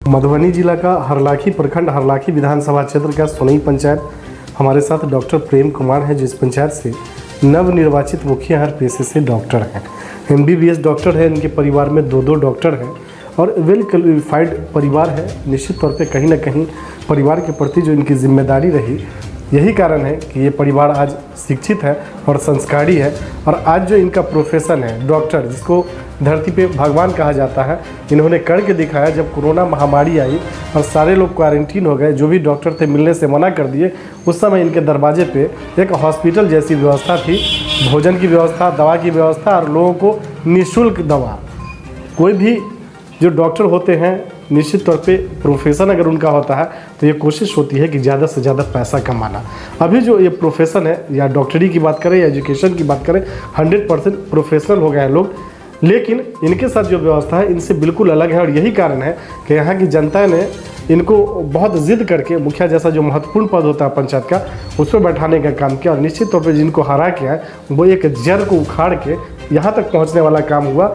मधुबनी जिला का हरलाखी प्रखंड हरलाखी विधानसभा क्षेत्र का सोनई पंचायत। हमारे साथ डॉक्टर प्रेम कुमार हैं, जिस पंचायत से नवनिर्वाचित मुखिया हर पेशे से डॉक्टर हैं, MBBS डॉक्टर है। इनके परिवार में दो डॉक्टर हैं और वेल क्वालिफाइड परिवार है। निश्चित तौर पे कहीं ना कहीं परिवार के प्रति जो इनकी जिम्मेदारी रही, यही कारण है कि ये परिवार आज शिक्षित है और संस्कारी है। और आज जो इनका प्रोफेशन है डॉक्टर, जिसको धरती पे भगवान कहा जाता है, इन्होंने करके दिखाया। जब कोरोना महामारी आई और सारे लोग क्वारंटीन हो गए, जो भी डॉक्टर थे मिलने से मना कर दिए, उस समय इनके दरवाजे पे एक हॉस्पिटल जैसी व्यवस्था थी, भोजन की व्यवस्था, दवा की व्यवस्था और लोगों को निःशुल्क दवा। कोई भी जो डॉक्टर होते हैं, निश्चित तौर पे प्रोफेशन अगर उनका होता है तो ये कोशिश होती है कि ज़्यादा से ज़्यादा पैसा कमाना। अभी जो ये प्रोफेशन है, या डॉक्टरी की बात करें या एजुकेशन की बात करें, 100% प्रोफेशनल हो गए हैं लोग। लेकिन इनके साथ जो व्यवस्था है इनसे बिल्कुल अलग है और यही कारण है कि यहाँ की जनता ने इनको बहुत ज़िद करके मुखिया जैसा जो महत्वपूर्ण पद होता है पंचायत का, उस पर बैठाने का काम किया। और निश्चित तौर पर जिनको हरा के है वो एक जड़ को उखाड़ के यहाँ तक पहुँचने वाला काम हुआ।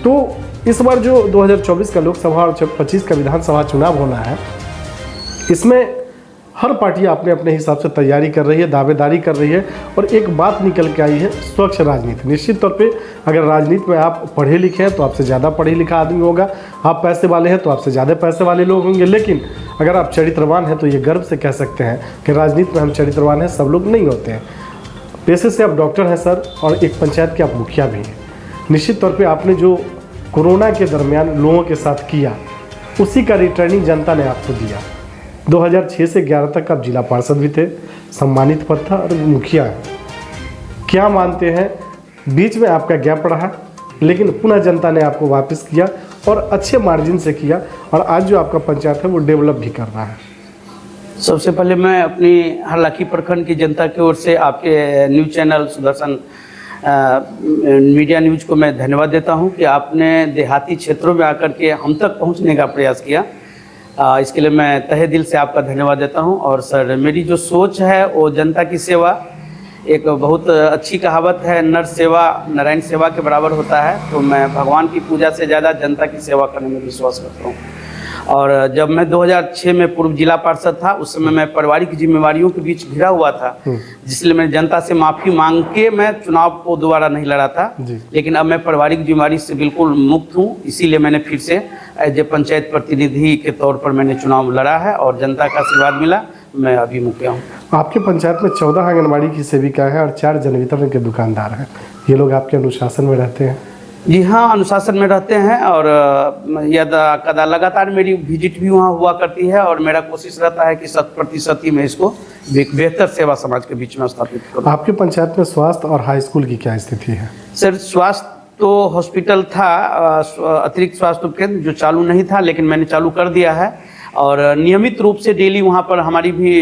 तो इस बार जो 2024 का लोकसभा और 25 का विधानसभा चुनाव होना है, इसमें हर पार्टी अपने अपने हिसाब से तैयारी कर रही है, दावेदारी कर रही है। और एक बात निकल के आई है, स्वच्छ राजनीति। निश्चित तौर पे अगर राजनीति में आप पढ़े लिखे हैं तो आपसे ज़्यादा पढ़े लिखा आदमी होगा, आप पैसे वाले हैं तो आपसे ज़्यादा पैसे वाले लोग होंगे। लेकिन अगर आप चरित्रवान हैं तो ये गर्व से कह सकते हैं कि राजनीति में हम चरित्रवान हैं, सब लोग नहीं होते हैं। पेशे से आप डॉक्टर हैं सर, और एक पंचायत के आप मुखिया भी हैं। निश्चित तौर पर आपने जो कोरोना के दरमियान लोगों के साथ किया, उसी का रिटर्निंग जनता ने आपको दिया। 2006 से 11 तक आप जिला पार्षद भी थे, सम्मानित पद था, और मुखिया है। क्या मानते हैं, बीच में आपका गैप रहा, लेकिन पुनः जनता ने आपको वापस किया और अच्छे मार्जिन से किया। और आज जो आपका पंचायत है वो डेवलप भी कर रहा है। सबसे पहले मैं अपनी हरलाखी प्रखंड की जनता की ओर से आपके news channel Sudarshan media news को मैं धन्यवाद देता हूं कि आपने देहाती क्षेत्रों में आकर के हम तक पहुंचने का प्रयास किया। इसके लिए मैं तहे दिल से आपका धन्यवाद देता हूं। और सर, मेरी जो सोच है वो जनता की सेवा, एक बहुत अच्छी कहावत है, नर सेवा नारायण सेवा के बराबर होता है। तो मैं भगवान की पूजा से ज़्यादा जनता की सेवा करने में विश्वास करता हूँ। और जब मैं 2006 में पूर्व जिला पार्षद था, उस समय मैं पारिवारिक जिम्मेवारियों के बीच घिरा हुआ था, जिसलिए मैं जनता से माफ़ी मांग के मैं चुनाव को दोबारा नहीं लड़ा था। लेकिन अब मैं पारिवारिक जिम्मेवारी से बिल्कुल मुक्त हूँ, इसीलिए मैंने फिर से एज ए पंचायत प्रतिनिधि के तौर पर मैंने चुनाव लड़ा है और जनता का आशीर्वाद मिला। मैं अभी मुखिया हूँ। आपके पंचायत में 14 आंगनबाड़ी की सेविका है और 4 जन वितरण के दुकानदार हैं। ये लोग आपके अनुशासन में रहते हैं? जी हाँ, अनुशासन में रहते हैं। और यदा लगातार मेरी विजिट भी वहाँ हुआ करती है और मेरा कोशिश रहता है कि 100% ही मैं इसको बेहतर सेवा समाज के बीच में स्थापित करूँ। आपके पंचायत में स्वास्थ्य और हाई स्कूल की क्या स्थिति है? सर, स्वास्थ्य तो हॉस्पिटल था, अतिरिक्त स्वास्थ्य केंद्र जो चालू नहीं था, लेकिन मैंने चालू कर दिया है। और नियमित रूप से डेली वहाँ पर हमारी भी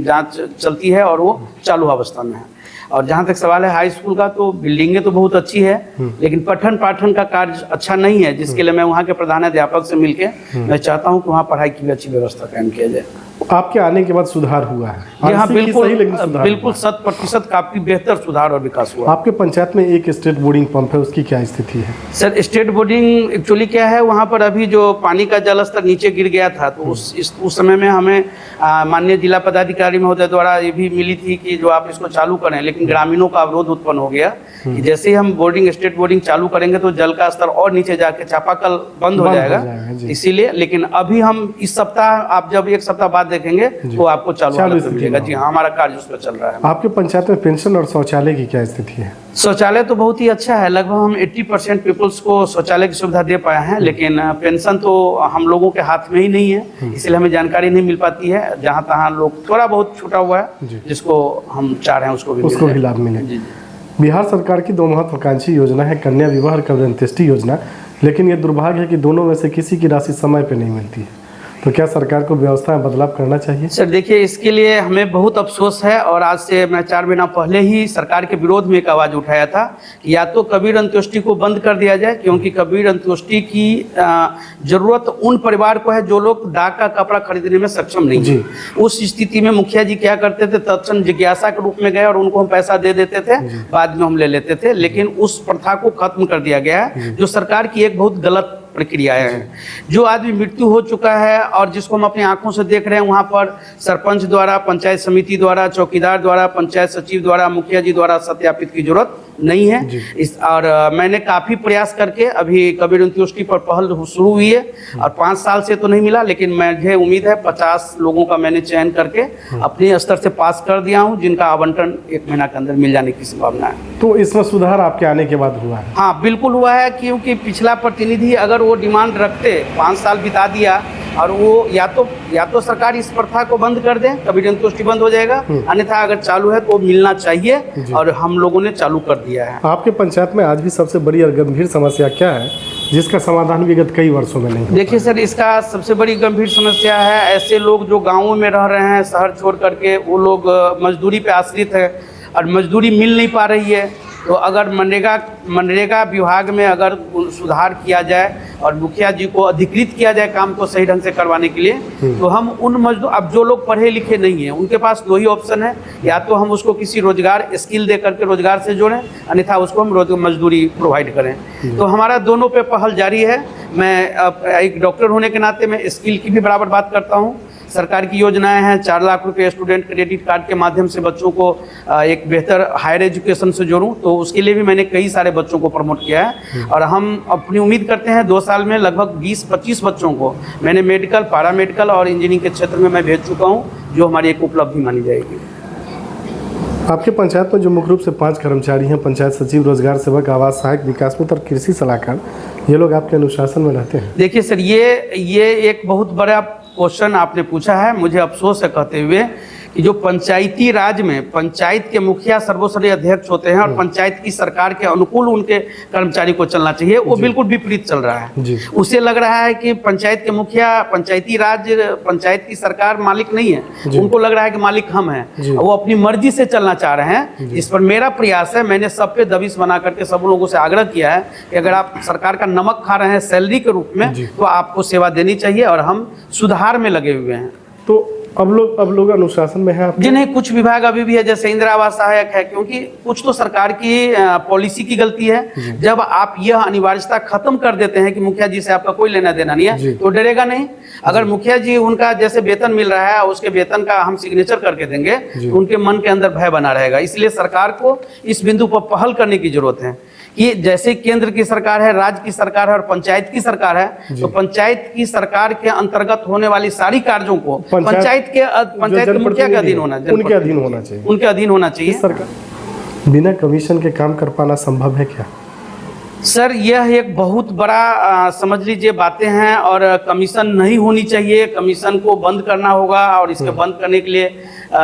जाँच चलती है और वो चालू अवस्था में है। और जहाँ तक सवाल है हाई स्कूल का, तो बिल्डिंगें तो बहुत अच्छी है, लेकिन पठन पाठन का कार्य अच्छा नहीं है, जिसके लिए मैं वहाँ के प्रधानाध्यापक से मिलके मैं चाहता हूँ कि वहाँ पढ़ाई की भी अच्छी व्यवस्था कायम किया जाए। आपके आने के बाद सुधार हुआ है? यहाँ बिल्कुल 100% काफी बेहतर सुधार और विकास हुआ। आपके पंचायत में एक स्टेट बोर्डिंग पंप है, उसकी क्या स्थिति है? सर, स्टेट बोर्डिंग एक्चुअली क्या है, वहाँ पर अभी जो पानी का जल स्तर नीचे गिर गया था, तो उस समय में हमें माननीय जिला पदाधिकारी महोदय द्वारा ये भी मिली थी कि जो आप इसको चालू करें, लेकिन ग्रामीणों का अवरोध उत्पन्न हो गया कि जैसे ही हम स्टेट बोर्डिंग चालू करेंगे तो जल का स्तर और नीचे जाके चापाकल बंद हो जाएगा। इसीलिए, लेकिन अभी हम इस सप्ताह, आप जब एक सप्ताह बाद देखेंगे तो आपको चालू मिलेगा। जी हाँ, हमारा कार्य उस पर चल रहा है। आपके पंचायत में पेंशन और शौचालय की क्या स्थिति है? शौचालय तो बहुत ही अच्छा है, लगभग हम 80% पीपल्स को शौचालय की सुविधा दे पाए हैं। लेकिन पेंशन तो हम लोगों के हाथ में ही नहीं है, इसलिए हमें जानकारी नहीं मिल पाती है। जहाँ तहाँ लोग थोड़ा बहुत छूटा हुआ है, जिसको हम चाह रहे हैं उसको भी लाभ मिले। बिहार सरकार की 2 महत्वाकांक्षी योजना है, कन्या विवाह और कन्या अंत्येष्टि योजना। लेकिन ये दुर्भाग्य है कि दोनों में से किसी की राशि समय पर नहीं मिलती है। तो क्या सरकार को व्यवस्था में बदलाव करना चाहिए? सर देखिए, इसके लिए हमें बहुत अफसोस है। और आज से मैं 4 महीना पहले ही सरकार के विरोध में एक आवाज़ उठाया था कि या तो कबीर अंत्योष्टि को बंद कर दिया जाए, क्योंकि कबीर अंत्योष्टि की जरूरत उन परिवार को है जो लोग दाग का कपड़ा खरीदने में सक्षम नहीं है। उस स्थिति में मुखिया जी क्या करते थे, तत्क्षण जिज्ञासा के रूप में गए और उनको हम पैसा दे देते थे, बाद में हम ले लेते थे। लेकिन उस प्रथा को खत्म कर दिया गया है, जो सरकार की एक बहुत गलत प्रक्रियाएं हैं। जो आदमी मृत्यु हो चुका है और जिसको हम अपनी आंखों से देख रहे हैं, वहाँ पर सरपंच द्वारा, पंचायत समिति द्वारा, चौकीदार द्वारा, पंचायत सचिव द्वारा, मुखिया जी द्वारा सत्यापित की जरूरत नहीं है। इस और मैंने काफ़ी प्रयास करके अभी कबीर अंत्योष्टि पर पहल शुरू हुई है और 5 साल से तो नहीं मिला, लेकिन मुझे उम्मीद है 50 लोगों का मैंने चयन करके अपने स्तर से पास कर दिया हूं, जिनका आवंटन 1 महीना के अंदर मिल जाने की संभावना है। तो इसमें सुधार आपके आने के बाद हुआ है? हाँ, बिल्कुल हुआ है, क्योंकि पिछला प्रतिनिधि अगर वो डिमांड रखते, 5 साल बिता दिया और वो या तो सरकार इस प्रथा को बंद कर दे, कबीर अंत्योष्टि बंद हो जाएगा, अन्यथा अगर चालू है तो मिलना चाहिए और हम लोगों ने चालू कर दिया है। आपके पंचायत में आज भी सबसे बड़ी और गंभीर समस्या क्या है जिसका समाधान विगत कई वर्षों में नहीं हुआ? देखिए सर, इसका सबसे बड़ी गंभीर समस्या है ऐसे लोग जो गाँवों में रह रहे हैं, शहर छोड़ करके, वो लोग मजदूरी पे आश्रित है और मजदूरी मिल नहीं पा रही है। तो अगर मनरेगा विभाग में अगर सुधार किया जाए और मुखिया जी को अधिकृत किया जाए काम को सही ढंग से करवाने के लिए, तो हम उन मजदूर, अब जो लोग पढ़े लिखे नहीं हैं, उनके पास 2 ही ऑप्शन है, या तो हम उसको किसी रोजगार स्किल दे करके रोजगार से जोड़ें, अन्यथा उसको हम मजदूरी प्रोवाइड करें। तो हमारा दोनों पे पहल जारी है। मैं एक डॉक्टर होने के नाते मैं स्किल की भी बराबर बात करता हूँ। सरकार की योजनाएं हैं, 4 लाख रुपए स्टूडेंट क्रेडिट कार्ड के माध्यम से बच्चों को एक बेहतर हायर एजुकेशन से जोड़ूं, तो उसके लिए भी मैंने कई सारे बच्चों को प्रमोट किया है और हम अपनी उम्मीद करते हैं 2 साल में लगभग 20-25 बच्चों को मैंने मेडिकल, पैरामेडिकल और इंजीनियरिंग के क्षेत्र में मैं भेज चुका हूं, जो हमारी एक उपलब्धि मानी जाएगी। आपके पंचायत में जो मुख्य रूप से 5 कर्मचारी हैं, पंचायत सचिव, रोजगार सेवक, आवास सहायक, विकास मित्र और कृषि सलाहकार, ये लोग आपके अनुशासन में रहते हैं? देखिए सर, ये एक बहुत बड़ा क्वेश्चन आपने पूछा है। मुझे अफसोस है कहते हुए कि जो पंचायती राज में पंचायत के मुखिया सर्वोच्च अध्यक्ष होते हैं और पंचायत की सरकार के अनुकूल उनके कर्मचारी को चलना चाहिए, वो बिल्कुल विपरीत चल रहा है। उसे लग रहा है कि पंचायत के मुखिया, पंचायती राज, पंचायत की सरकार मालिक नहीं है, उनको लग रहा है कि मालिक हम हैं, वो अपनी मर्जी से चलना चाह रहे हैं। इस पर मेरा प्रयास है, मैंने सब पे दबिश बना करके सब लोगों से आग्रह किया है कि अगर आप सरकार का नमक खा रहे हैं सैलरी के रूप में, तो आपको सेवा देनी चाहिए और हम सुधार में लगे हुए हैं। तो अब लोग अनुशासन में हैं? जिन्हें कुछ विभाग अभी भी है, जैसे इंदिरा आवास सहायक है, क्योंकि कुछ तो सरकार की पॉलिसी की गलती है। जब आप यह अनिवार्यता खत्म कर देते हैं कि मुखिया जी से आपका कोई लेना देना नहीं है, तो डरेगा नहीं। अगर मुखिया जी, उनका जैसे वेतन मिल रहा है, उसके वेतन का हम सिग्नेचर करके देंगे, तो उनके मन के अंदर भय बना रहेगा। इसलिए सरकार को इस बिंदु पर पहल करने की जरूरत है कि जैसे केंद्र की सरकार है, राज्य की सरकार है और पंचायत की सरकार है, तो पंचायत की सरकार के अंतर्गत होने वाली सारी कार्यों को पंचायत के मुखिया के अधीन होना चाहिए, उनके अधीन होना चाहिए, उनके अधीन होना चाहिए। सरकार बिना कमीशन के काम कर पाना संभव है क्या? सर, यह एक बहुत बड़ा समझ लीजिए बातें हैं और कमीशन नहीं होनी चाहिए। कमीशन को बंद करना होगा और इसके बंद करने के लिए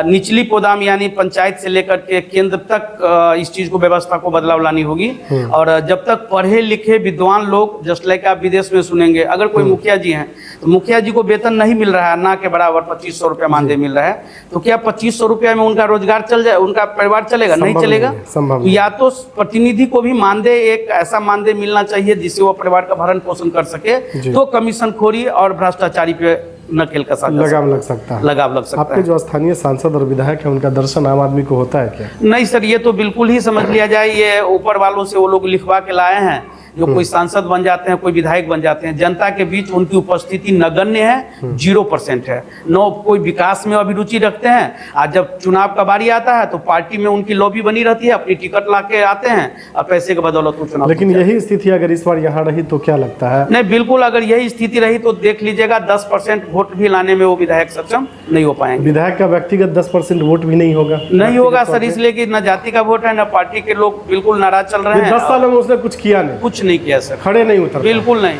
निचली पोदाम यानी पंचायत से लेकर के केंद्र तक इस चीज को, व्यवस्था को बदलाव लानी होगी। और जब तक पढ़े लिखे विद्वान लोग, जस्ट लाइक आप विदेश में सुनेंगे, अगर कोई मुखिया जी हैं तो मुखिया जी को वेतन नहीं मिल रहा है, ना के बराबर 2500 रुपया मानदेय मिल रहा है, तो क्या 2500 रुपया में उनका रोजगार चल जाए, उनका परिवार चलेगा? नहीं चलेगा। तो या तो प्रतिनिधि को भी मानदेय, एक ऐसा मानदेय मिलना चाहिए जिससे वो परिवार का भरण पोषण कर सके, तो कमीशन खोरी और भ्रष्टाचारी पे नकेल का लगाम लग सकता है। लगाम लग सकता है। आपके जो स्थानीय सांसद और विधायक है, उनका दर्शन आम आदमी को होता है क्या? नहीं सर, ये तो बिल्कुल ही समझ लिया जाए, ये ऊपर वालों से वो लोग लिखवा के लाए हैं। जो कोई सांसद बन जाते हैं, कोई विधायक बन जाते हैं, जनता के बीच उनकी उपस्थिति नगण्य है, 0% है। न कोई विकास में अभिरुचि रखते हैं। आज जब चुनाव का बारी आता है तो पार्टी में उनकी लॉबी बनी रहती है, अपनी टिकट ला के आते हैं और पैसे के बदौलत वो चुनाव। लेकिन यही स्थिति अगर इस बार यहाँ रही तो क्या लगता है? नहीं, बिल्कुल अगर यही स्थिति रही तो देख लीजिएगा 10% वोट भी लाने में वो विधायक सक्षम नहीं हो पाएंगे। विधायक का व्यक्तिगत 10% वोट भी नहीं होगा? नहीं होगा सर, इसलिए कि न जाति का वोट है, न पार्टी के लोग बिल्कुल नाराज चल रहे हैं। 10 सालों में उसने कुछ किया नहीं? कुछ नहीं किया सर, खड़े नहीं उतर, बिल्कुल नहीं।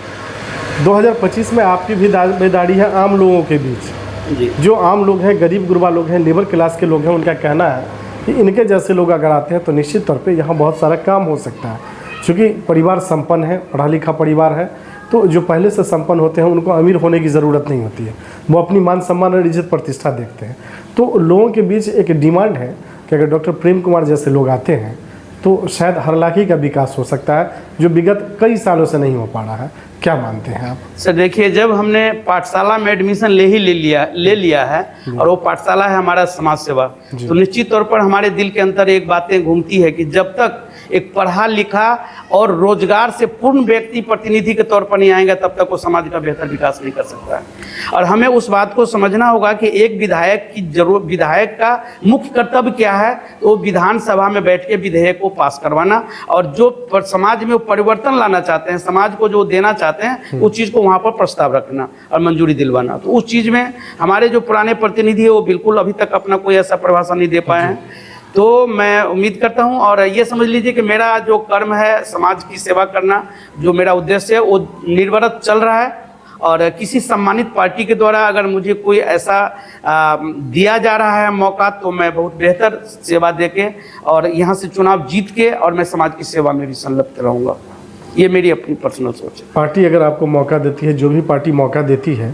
2025 में आपकी भी बेदारी है आम लोगों के बीच। जी। जो आम लोग हैं, गरीब गुरबा लोग हैं, लेबर क्लास के लोग हैं, उनका कहना है कि इनके जैसे लोग अगर आते हैं तो निश्चित तौर पे यहाँ बहुत सारा काम हो सकता है। क्योंकि परिवार संपन्न है, पढ़ा लिखा परिवार है, तो जो पहले से संपन्न होते हैं उनको अमीर होने की ज़रूरत नहीं होती है। वो अपनी मान सम्मान और इज्जत प्रतिष्ठा देखते हैं। तो लोगों के बीच एक डिमांड है कि अगर डॉक्टर प्रेम कुमार जैसे लोग आते हैं तो शायद हरलाखी का विकास हो सकता है, जो विगत कई सालों से नहीं हो पा रहा है। क्या मानते हैं आप? सर देखिए, जब हमने पाठशाला में एडमिशन ले लिया है और वो पाठशाला है हमारा समाज सेवा, तो निश्चित तौर पर हमारे दिल के अंदर एक बातें घूमती है कि जब तक एक पढ़ा लिखा और रोजगार से पूर्ण व्यक्ति प्रतिनिधि के तौर पर नहीं आएंगे तब तक वो समाज का बेहतर विकास नहीं कर सकता है। और हमें उस बात को समझना होगा कि एक विधायक की जरूरत, विधायक का मुख्य कर्तव्य क्या है, तो विधानसभा में बैठ के विधेयक को पास करवाना और जो समाज में परिवर्तन लाना चाहते हैं, समाज को जो देना चाहते हैं, उस चीज़ को वहाँ पर प्रस्ताव रखना और मंजूरी दिलवाना। तो उस चीज़ में हमारे जो पुराने प्रतिनिधि है वो बिल्कुल अभी तक अपना कोई ऐसा परिभाषा नहीं दे पाए हैं। तो मैं उम्मीद करता हूं और ये समझ लीजिए कि मेरा जो कर्म है समाज की सेवा करना, जो मेरा उद्देश्य है वो निर्विरत चल रहा है। और किसी सम्मानित पार्टी के द्वारा अगर मुझे कोई ऐसा दिया जा रहा है मौका, तो मैं बहुत बेहतर सेवा देके और यहाँ से चुनाव जीत के और मैं समाज की सेवा में भी संलिप्त रहूँगा। ये मेरी अपनी पर्सनल सोच है। पार्टी अगर आपको मौका देती है, जो भी पार्टी मौका देती है,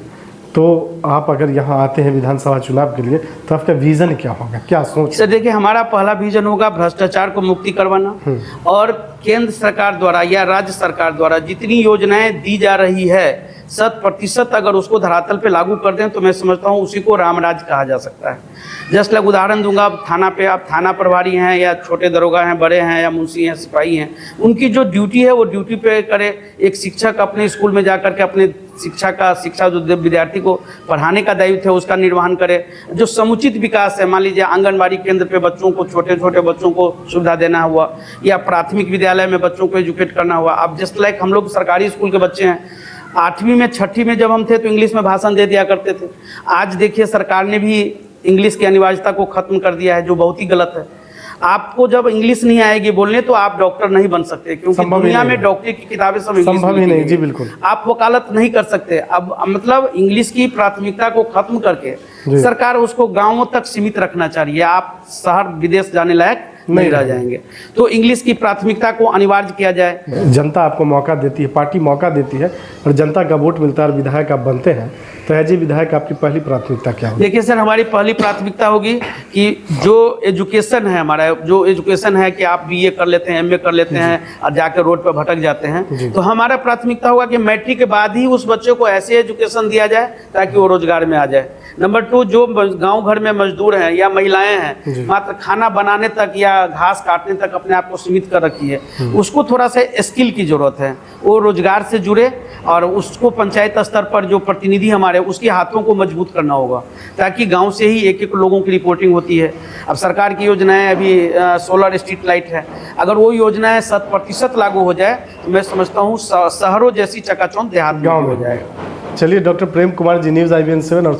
तो आप अगर यहाँ आते हैं विधानसभा चुनाव के लिए, तो आपका विजन क्या होगा, क्या सोच? सर देखिए, हमारा पहला विजन होगा भ्रष्टाचार को मुक्ति करवाना और केंद्र सरकार द्वारा या राज्य सरकार द्वारा जितनी योजनाएं दी जा रही है 100% अगर उसको धरातल पे लागू कर दें तो मैं समझता हूँ उसी को रामराज कहा जा सकता है। जस्ट लाइक उदाहरण दूंगा, अब थाना पे आप थाना प्रभारी हैं या छोटे दरोगा हैं, बड़े हैं या मुंशी हैं, सिपाही हैं, उनकी जो ड्यूटी है वो ड्यूटी पे करे। एक शिक्षक अपने स्कूल में जाकर के अपने शिक्षा जो विद्यार्थी को पढ़ाने का दायित्व है उसका निर्वहन करे। जो समुचित विकास है, मान लीजिए आंगनबाड़ी केंद्र पे बच्चों को, छोटे छोटे बच्चों को सुविधा देना हुआ, या प्राथमिक विद्यालय में बच्चों को एजुकेट करना हुआ। अब जस्ट लाइक हम लोग सरकारी स्कूल के बच्चे हैं, 8वीं में 6ठी में जब हम थे तो इंग्लिश में भाषण दे दिया करते थे। आज देखिए सरकार ने भी इंग्लिश की अनिवार्यता को खत्म कर दिया है, जो बहुत ही गलत है। आपको जब इंग्लिश नहीं आएगी बोलने तो आप डॉक्टर नहीं बन सकते, क्योंकि दुनिया में डॉक्टरी की किताबें सब इंग्लिश में नहीं। जी बिल्कुल, आप वकालत नहीं कर सकते। अब मतलब इंग्लिश की प्राथमिकता को खत्म करके सरकार उसको गांवों तक सीमित रखना चाहिए। आप शहर विदेश जाने लायक नहीं रह जाएंगे। तो इंग्लिश की प्राथमिकता को अनिवार्य किया जाए। जनता आपको मौका देती है, पार्टी मौका देती है और जनता का वोट मिलता है और विधायक आप बनते हैं, तो एज ए विधायक आपकी पहली प्राथमिकता क्या है? देखिए सर, हमारी पहली प्राथमिकता होगी कि जो एजुकेशन है, हमारा जो एजुकेशन है कि आप बीए कर लेते हैं, एमए कर लेते हैं और जाकर रोड पर भटक जाते हैं, तो हमारा प्राथमिकता होगा कि मैट्रिक के बाद ही उस बच्चे को ऐसे एजुकेशन दिया जाए ताकि वो रोजगार में आ जाए। नंबर 2, जो गांव घर में मजदूर हैं या महिलाएं हैं, मात्र खाना बनाने तक या घास काटने तक अपने आप को सीमित कर रखी है, उसको थोड़ा सा स्किल की जरूरत है। वो रोजगार से जुड़े और उसको पंचायत स्तर पर जो प्रतिनिधि हमारे, उसके हाथों को मजबूत करना होगा, ताकि गांव से ही एक लोगों की रिपोर्टिंग होती है। अब सरकार की योजनाएं, अभी सोलर स्ट्रीट लाइट है, अगर वो योजनाएं 100% लागू हो जाए तो मैं समझता हूँ शहरों जैसी चकाचौंध देहात गाँव में हो जाएगा। चलिए, doctor Prem Kumar ji, news IBN 7 और